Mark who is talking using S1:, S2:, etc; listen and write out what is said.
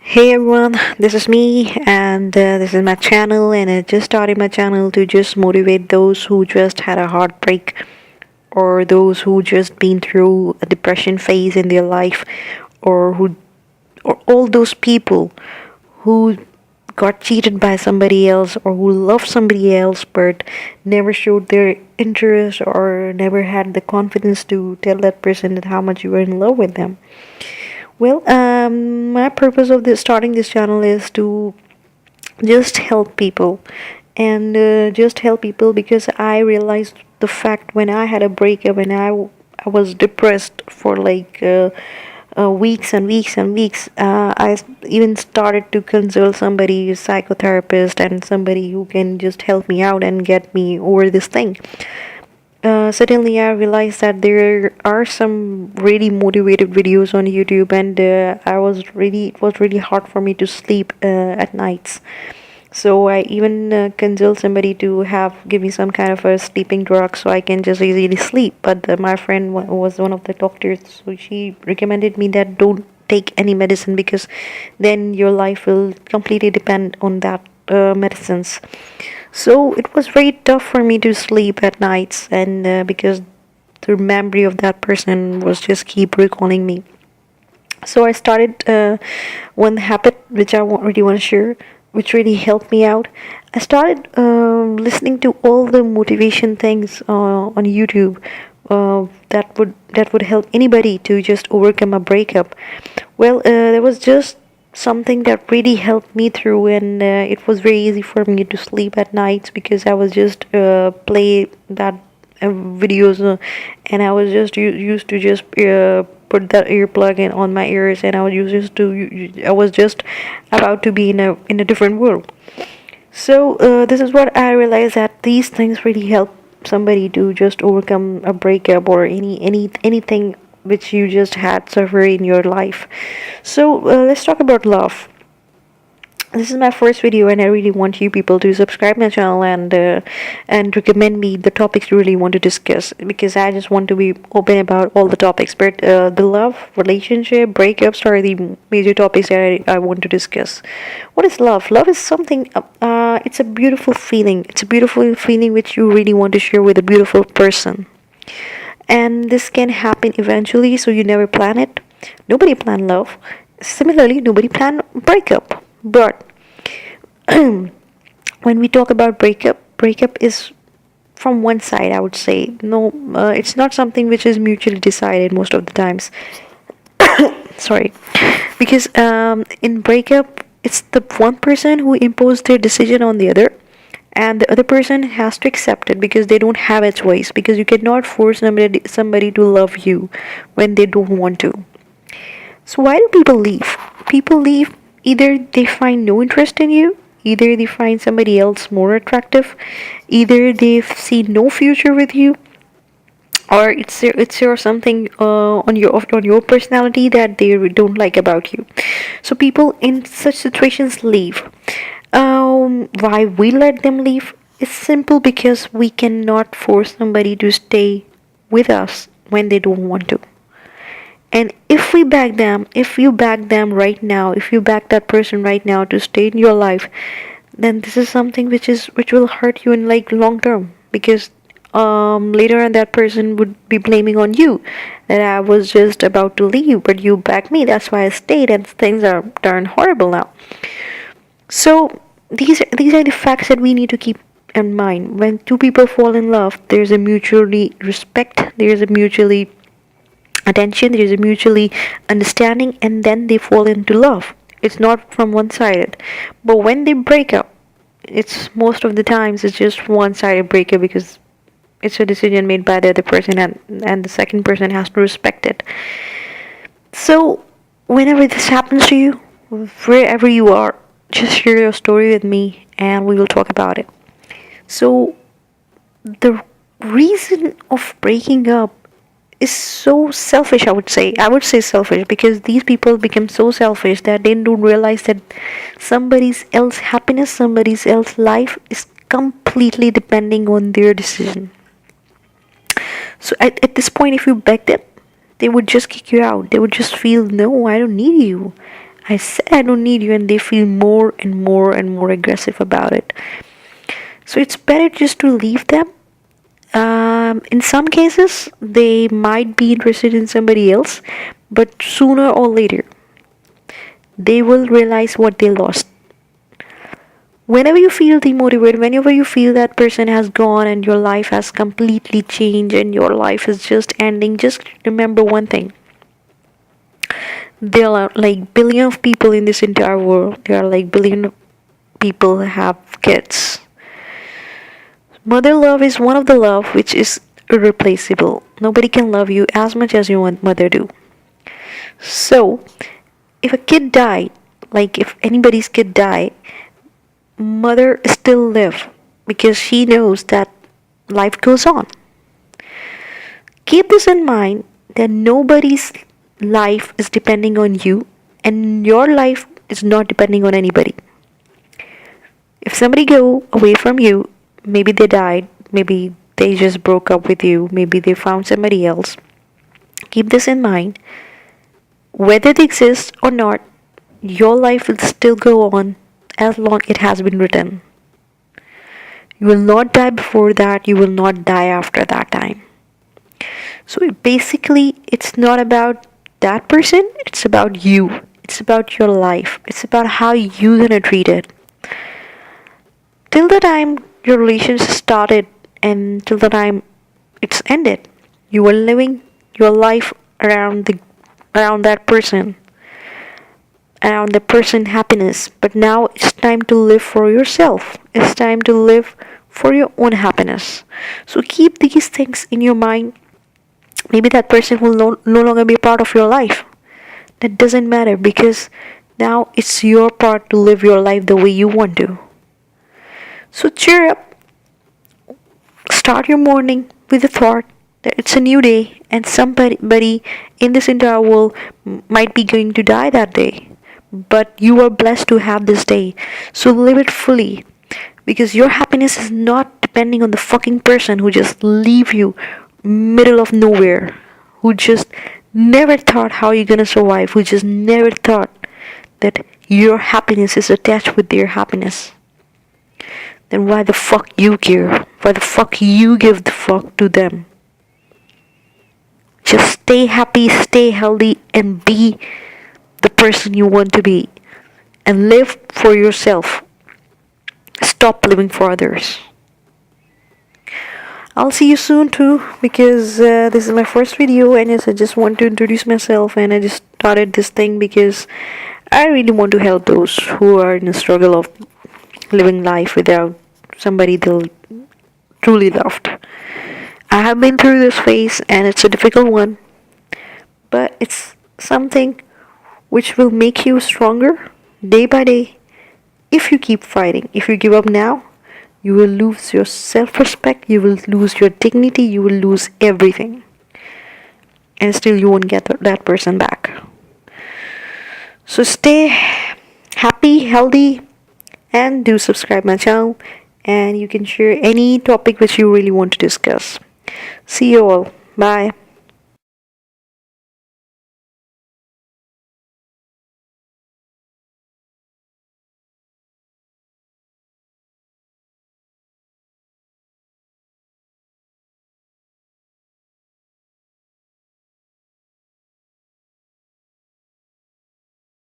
S1: Hey everyone, this is me, and this is my channel. And I just started my channel to just motivate those who just had a heartbreak or those who just been through a depression phase in their life, or who, or all those people who got cheated by somebody else or who loved somebody else but never showed their interest or never had the confidence to tell that person that how much you were in love with them. Well, my purpose of this starting this channel is to just help people, and just help people because I realized the fact when I had a breakup and I was depressed for like weeks and weeks and weeks. Even started to consult somebody, a psychotherapist, and somebody who can just help me out and get me over this thing. Suddenly I realized that there are some really motivated videos on YouTube, and it was really hard for me to sleep at nights. So I even consult somebody to have give me some kind of a sleeping drug so I can just easily sleep. But my friend was one of the doctors, so she recommended me that don't take any medicine because then your life will completely depend on that medicines. So it was very tough for me to sleep at nights, and because the memory of that person was just keep recalling me. So I started one habit which really want to share, which really helped me out. I started listening to all the motivation things on YouTube that would help anybody to just overcome a breakup. Well, there was just something that really helped me through, and it was very easy for me to sleep at nights because I was just play that videos, and I was just used to just put that earplug in on my ears, and I was just about to be in a different world. So this is what I realized, that these things really help somebody to just overcome a breakup or anything which you just had suffer in your life. So let's talk about love. This is my first video, and I really want you people to subscribe my channel and recommend me the topics you really want to discuss, because I just want to be open about all the topics. But the love, relationship, breakups are the major topics that I want to discuss. What is love? Love is something. It's a beautiful feeling. It's a beautiful feeling which you really want to share with a beautiful person, and this can happen eventually. So you never plan it. Nobody plan love. Similarly, nobody plan breakup. But when we talk about breakup is from one side, I would say. No, it's not something which is mutually decided most of the times. Sorry, because in breakup, it's the one person who imposed their decision on the other, and the other person has to accept it because they don't have a choice. Because you cannot force somebody to love you when they don't want to. So why do people leave? People leave either they find no interest in you, either they find somebody else more attractive, either they see no future with you, or it's your something on your personality that they don't like about you. So people in such situations leave. Why we let them leave? It's simple because we cannot force somebody to stay with us when they don't want to. And if we back them, if you back them right now, if you back that person right now to stay in your life, then this is something which will hurt you in like long term, because later on that person would be blaming on you that I was just about to leave but you backed me, that's why I stayed, and things are turned horrible now. So these are the facts that we need to keep in mind. When two people fall in love, there's a mutually respect, there's a mutually attention, there is a mutually understanding, and then they fall into love. It's not from one sided. But when they break up, it's most of the times it's just one sided breakup because it's a decision made by the other person, and the second person has to respect it. So whenever this happens to you, wherever you are, just share your story with me and we will talk about it. So the reason of breaking up is so selfish. I would say selfish, because these people become so selfish that they don't realize that somebody's else happiness, somebody's else life is completely depending on their decision. So at this point, if you beg them, they would just kick you out. They would just feel, no, I don't need you, I said I don't need you, and they feel more and more and more aggressive about it. So it's better just to leave them. In some cases, they might be interested in somebody else, but sooner or later, they will realize what they lost. Whenever you feel demotivated, whenever you feel that person has gone and your life has completely changed and your life is just ending, just remember one thing. There are like billion of people in this entire world. There are like billion people who have kids. Mother love is one of the love which is irreplaceable. Nobody can love you as much as your mother do. So, if a kid died, like if anybody's kid died, mother still live because she knows that life goes on. Keep this in mind that nobody's life is depending on you and your life is not depending on anybody. If somebody go away from you, maybe they died, maybe they just broke up with you, maybe they found somebody else. Keep this in mind. Whether they exist or not, your life will still go on as long it has been written. You will not die before that, you will not die after that time. So basically, it's not about that person, it's about you. It's about your life. It's about how you're gonna treat it. Till the time your relationship started and till the time it's ended, you were living your life around that person, around the person happiness. But now it's time to live for yourself. It's time to live for your own happiness. So keep these things in your mind. Maybe that person will no longer be a part of your life. That doesn't matter because now it's your part to live your life the way you want to. So cheer up. Start your morning with the thought that it's a new day and somebody in this entire world might be going to die that day. But you are blessed to have this day. So live it fully. Because your happiness is not depending on the fucking person who just leave you middle of nowhere. Who just never thought how you're gonna survive. Who just never thought that your happiness is attached with their happiness. Then why the fuck you care? Why the fuck you give the fuck to them? Just stay happy, stay healthy, and be the person you want to be. And live for yourself. Stop living for others. I'll see you soon too because this is my first video and yes, I just want to introduce myself and I just started this thing because I really want to help those who are in the struggle of living life without somebody they truly loved. I have been through this phase and it's a difficult one, but it's something which will make you stronger day by day if you keep fighting. If you give up now, you will lose your self-respect, you will lose your dignity, you will lose everything. And still you won't get that person back. So stay happy, healthy, and do subscribe my channel. And you can share any topic which you really want to discuss. See you all. Bye.